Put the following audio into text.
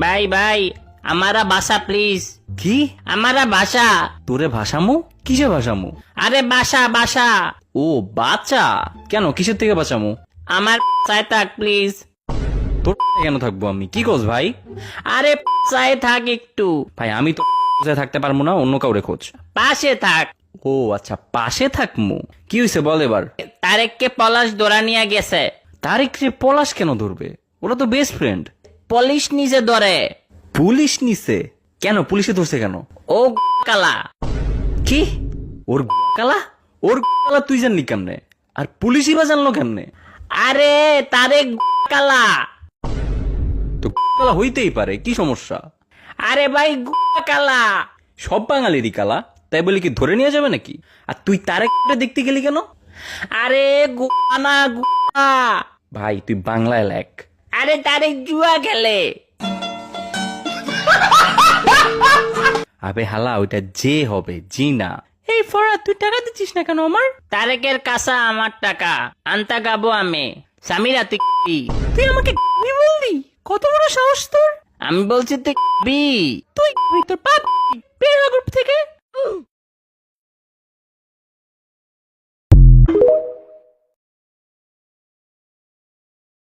ভাই ভাই আমারা বাসা প্লিজ। কি? আমারা বাসা। তোরে ভাসামু? কিসে ভাসামু? আরে বাসা বাসা। ও বাচ্চা, কেন কিসের থেকে বাঁচামু? আমার চাই থাক প্লিজ। তোর কেন থাকবো আমি? কি কস ভাই? আরে চাই থাক একটু। ভাই আমি তো থাকতে পারবো না, অন্য কাউরে খোঁজ। পাশে থাক। ও আচ্ছা, পাশে থাকমু। কি হয়েছে বল এবার। তারেককে পলাশ ধরা নিয়ে গেছে। তারিক রে পলাশ কেন ধরবে? ওরা তো বেস্ট ফ্রেন্ড। পুলিশ নিজে ধরে। পুলিশ নিছে? কেন পুলিশে ধরছে কেন? ও কালা। কি? ওর কালা? ওর কালা তুই জানলি কেমনে? আর পুলিশই বা জানলো কেমনে? আরে তারেক কালা। তো কালা হইতেই পারে, কি সমস্যা? আরে ভাই কালা। সব বাঙালিরই কালা, তাই বলে কি ধরে নিয়ে যাবে নাকি? আর তুই তারেক দেখতে গেলি কেন? আরে গুনা গুনা। ভাই তুই বাংলায় লেখ। আরে তারেক জুয়া খেলে। আবে হালা, ওইটা যে হবে জি না। এই ফরা, তুই টাকা দিচ্ছিস না কেন আমার? তারেকের কাছে আমার টাকা আনতা গাবো আমি। সামিরা তুই কি? তুই আমাকে বললি? কত বড় সাহস তোর! আমি বলছি তুই তুই তোর পাপ বের হ গ্রুপ থেকে।